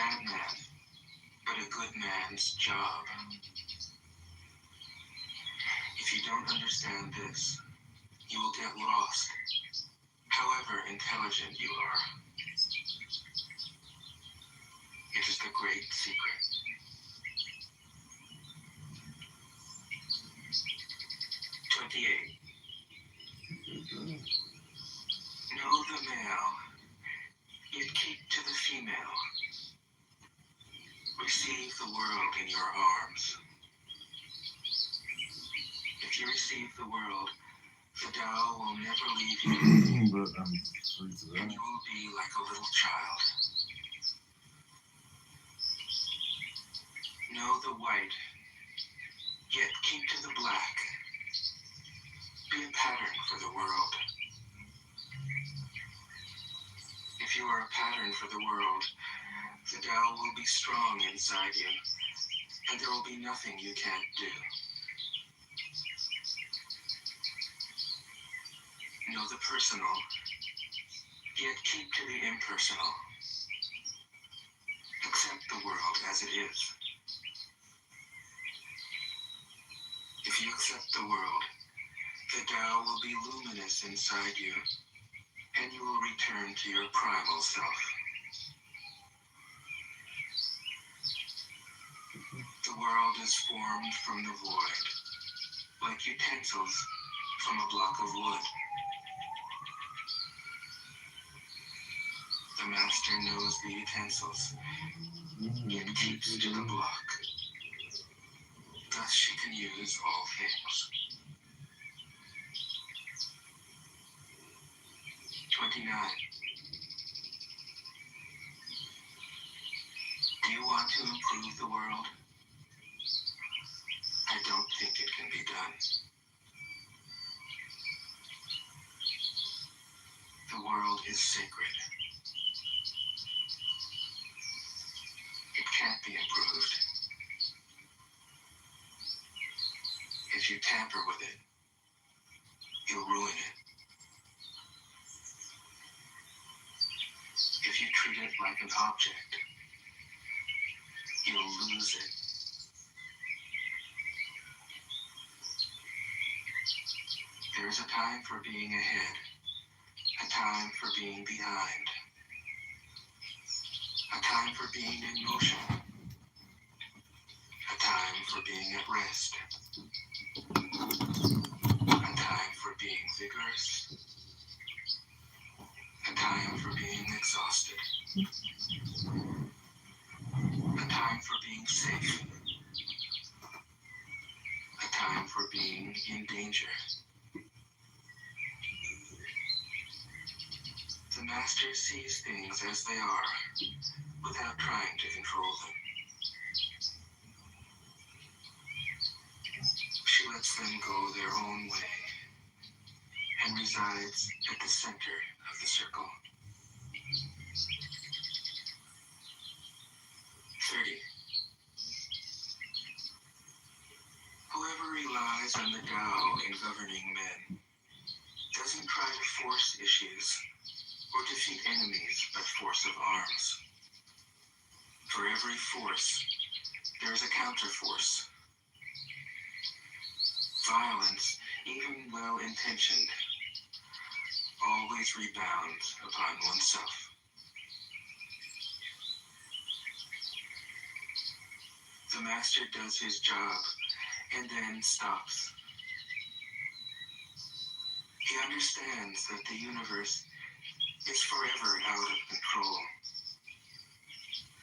bad man, but a good man's job. If you don't understand this, you will get lost, however intelligent you are. It is the great secret. 28. Know the male, yet keep to the female. Receive the world in your arms. If you receive the world, the Tao will never leave you, and you will be like a little child. Know the white, yet keep to the black. Be a pattern for the world. If you are a pattern for the world, the Tao will be strong inside you, and there will be nothing you can't do. Know the personal, yet keep to the impersonal. Accept the world as it is. If you accept the world, the Tao will be luminous inside you, and you will return to your primal self. The world is formed from the void, like utensils from a block of wood. The master knows the utensils, yet keeps to the block. Thus she can use all things. 29. Do you want to improve the world? I don't think it can be done. The world is sacred. It can't be improved. If you tamper with it, you'll ruin it. If you treat it like an object, you'll lose it. There is a time for being ahead, a time for being behind, a time for being in motion, a time for being at rest, a time for being vigorous, a time for being exhausted, a time for being safe, a time for being in danger. The master sees things as they are, without trying to control them. She lets them go their own way, and resides at the center of the circle. 30. Whoever relies on the Tao in governing men doesn't try to force issues or defeat enemies by force of arms. For every force, there is a counterforce. Violence, even well-intentioned, always rebounds upon oneself. The master does his job and then stops. He understands that the universe is forever out of control,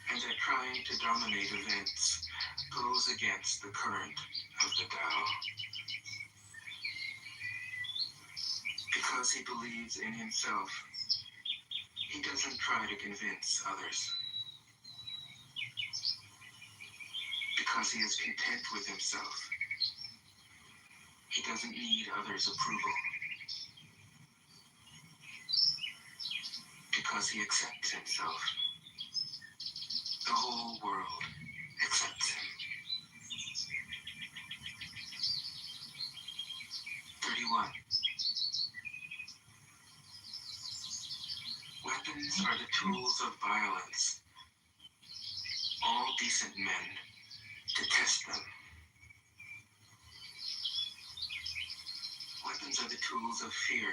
and that trying to dominate events goes against the current of the Tao. Because he believes in himself, he doesn't try to convince others. Because he is content with himself, he doesn't need others' approval. Because he accepts himself, the whole world accepts him. 31. Weapons are the tools of violence, decent men to test them. Weapons are the tools of fear.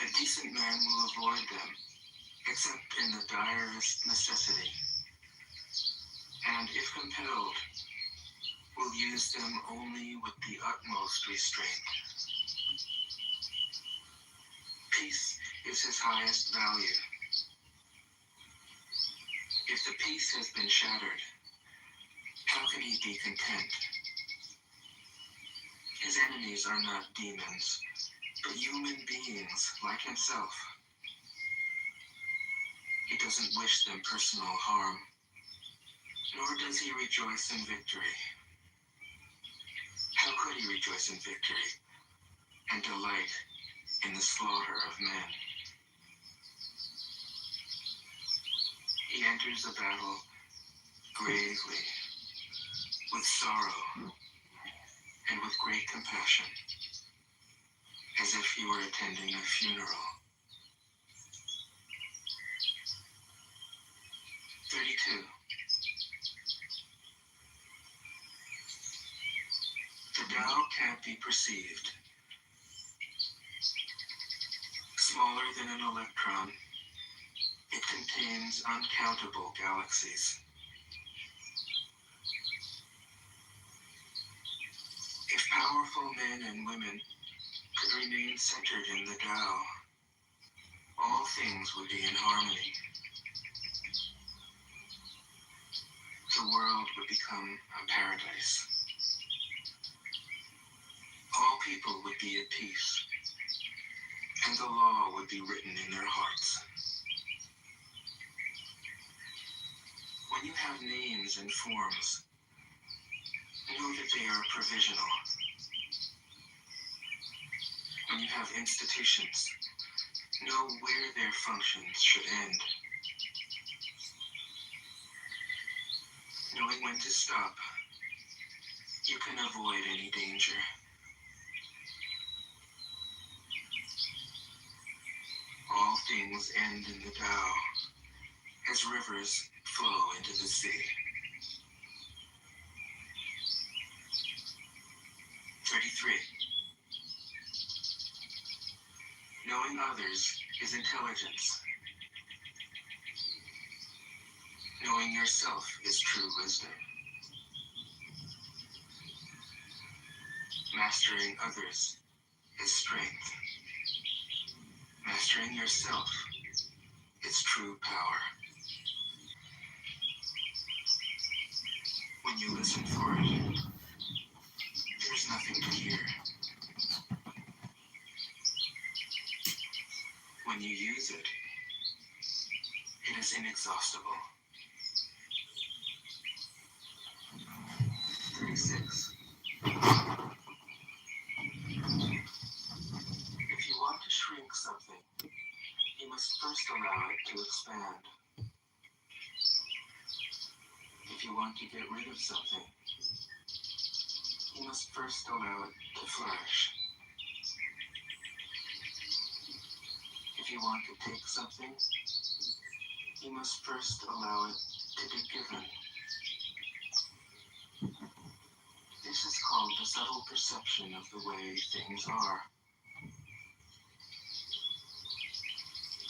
A decent man will avoid them, except in the direst necessity, and if compelled, will use them only with the utmost restraint. Peace is his highest value. If the peace has been shattered, how can he be content? His enemies are not demons, but human beings like himself. He doesn't wish them personal harm, nor does he rejoice in victory. How could he rejoice in victory and delight in the slaughter of men? He enters a battle gravely, with sorrow, and with great compassion, as if he were attending a funeral. 32. The Tao can't be perceived. Smaller than an electron, it contains uncountable galaxies. If powerful men and women could remain centered in the Tao, all things would be in harmony. The world would become a paradise. All people would be at peace, and the law would be written in their hearts. When you have names and forms, know that they are provisional. When you have institutions, know where their functions should end. Knowing when to stop, you can avoid any danger. All things end in the Tao, as rivers flow into the sea. 33. Knowing others is intelligence. Knowing yourself is true wisdom. Mastering others is strength. Mastering yourself is true power. When you listen for it, there's nothing to hear. When you use it, it is inexhaustible. 36. If you want to shrink something, you must first allow it to expand. If you want to get rid of something, you must first allow it to flourish. If you want to take something, you must first allow it to be given. This is called the subtle perception of the way things are.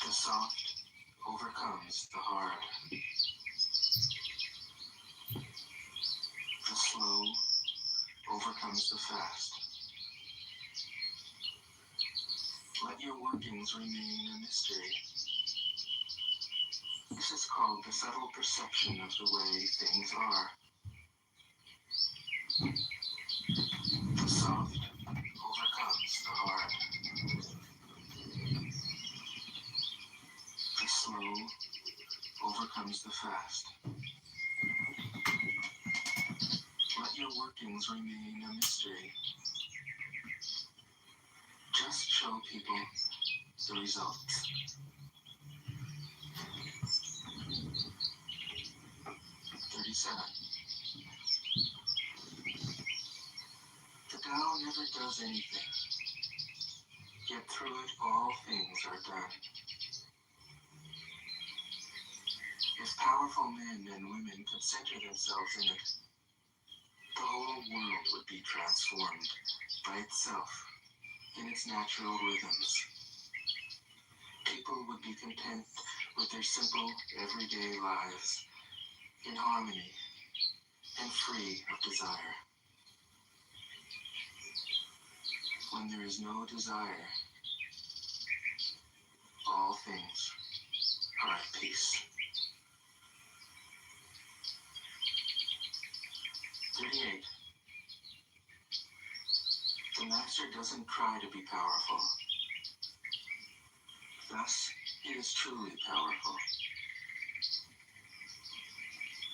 The soft overcomes the hard. The slow overcomes the fast. Let your workings remain a mystery. This is called the subtle perception of the way things are. The soft overcomes the hard. The slow overcomes the fast. Let your workings remain a mystery. Just show people the results. 37. The Tao never does anything, yet through it all things are done. If powerful men and women could center themselves in it, the whole world would be transformed by itself in its natural rhythms. People would be content with their simple, everyday lives, in harmony and free of desire. When there is no desire, all things are at peace. 38. The master doesn't try to be powerful. Thus, he is truly powerful.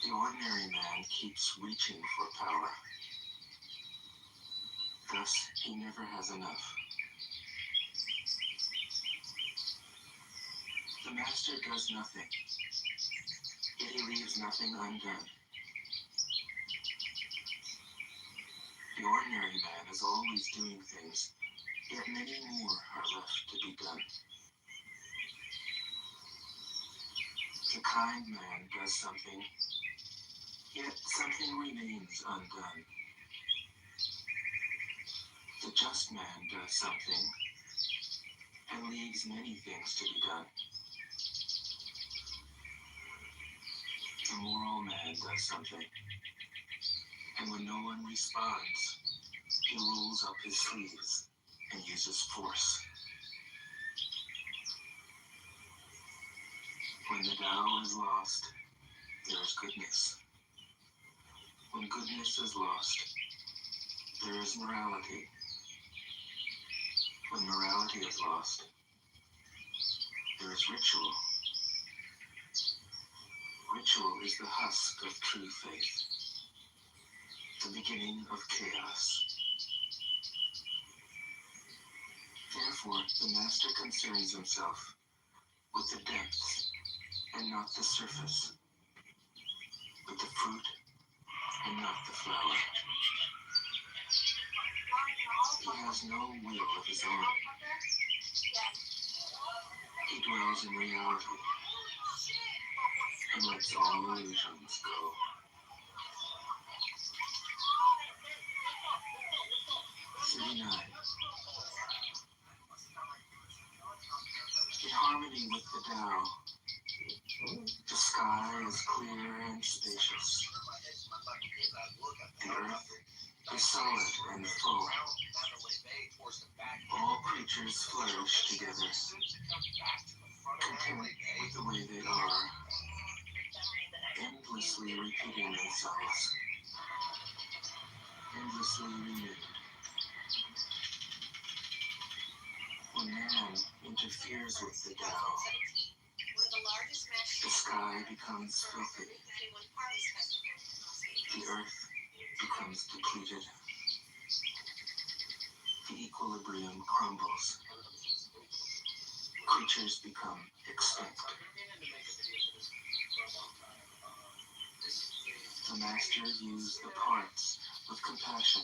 The ordinary man keeps reaching for power. Thus, he never has enough. The master does nothing, yet he leaves nothing undone. The ordinary man is always doing things, yet many more are left to be done. The kind man does something, yet something remains undone. The just man does something, and leaves many things to be done. The moral man does something, and when no one responds, he rolls up his sleeves and uses force. When the Tao is lost, there is goodness. When goodness is lost, there is morality. When morality is lost, there is ritual. Ritual is the husk of true faith, the beginning of chaos. Therefore, the master concerns himself with the depths and not the surface, with the fruit and not the flower. He has no will of his own. He dwells in reality and lets all illusions go. 39. In harmony with the Tao, the sky is clear and spacious. The earth is solid and full. All creatures flourish together, content with the way they are, endlessly repeating themselves, endlessly renewed. When man interferes with the Tao, the sky becomes filthy, the earth becomes depleted, the equilibrium crumbles, creatures become extinct. The master views the parts with compassion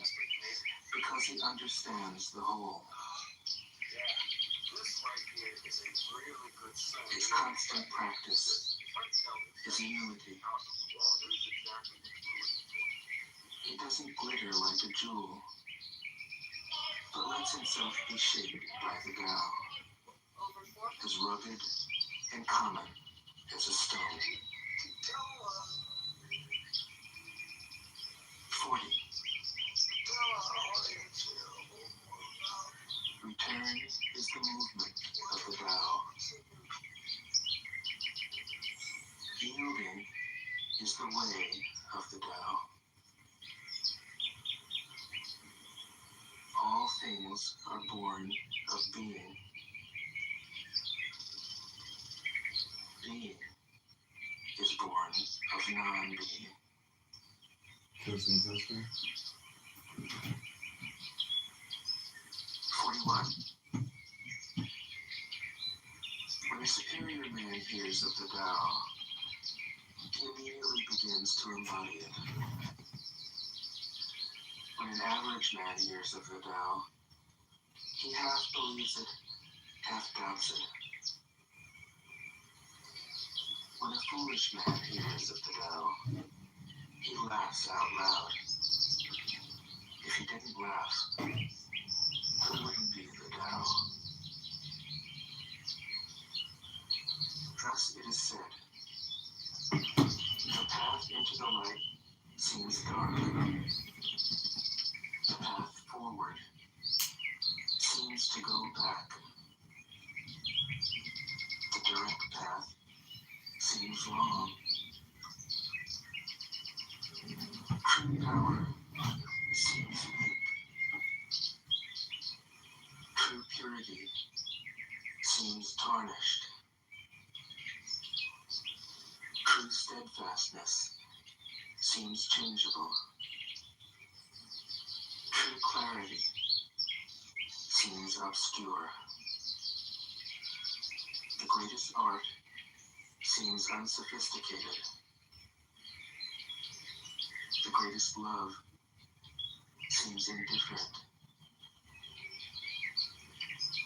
because he understands the whole. His constant practice is humility. He doesn't glitter like a jewel, but lets himself be shaped by the Tao, as rugged and common as a stone. 40. Return is the movement of the Tao. Yielding is the way of the Tao. All things are born of being. Being is born of non-being. Testing. 41. When a superior man hears of the Tao, he immediately begins to embody it. When an average man hears of the Tao, he half believes it, half doubts it. When a foolish man hears of the Tao, he laughs out loud. If he didn't laugh, it wouldn't be the Tao. Thus it is said, the path into the light seems dark. The path forward seems to go back. The direct path seems long. True power seems weak. True purity seems tarnished. True steadfastness seems changeable. True clarity seems obscure. The greatest art seems unsophisticated. The greatest love seems indifferent.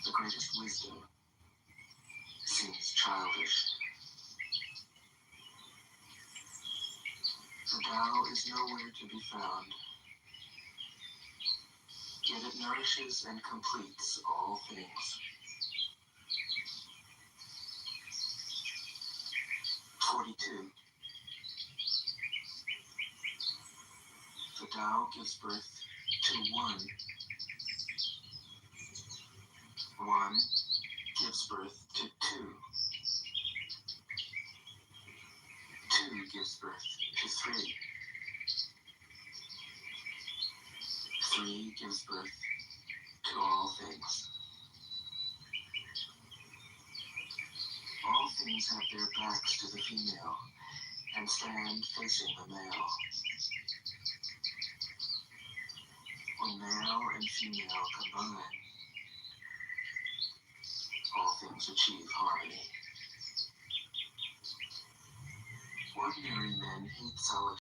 The greatest wisdom seems childish. The Tao is nowhere to be found, yet it nourishes and completes all things. 42. The Tao gives birth to one. One gives birth to two. Two gives birth to three. Three gives birth to all things. All things have their backs to the female and stand facing the male. When male and female combine, all things achieve harmony. Ordinary men hate solitude.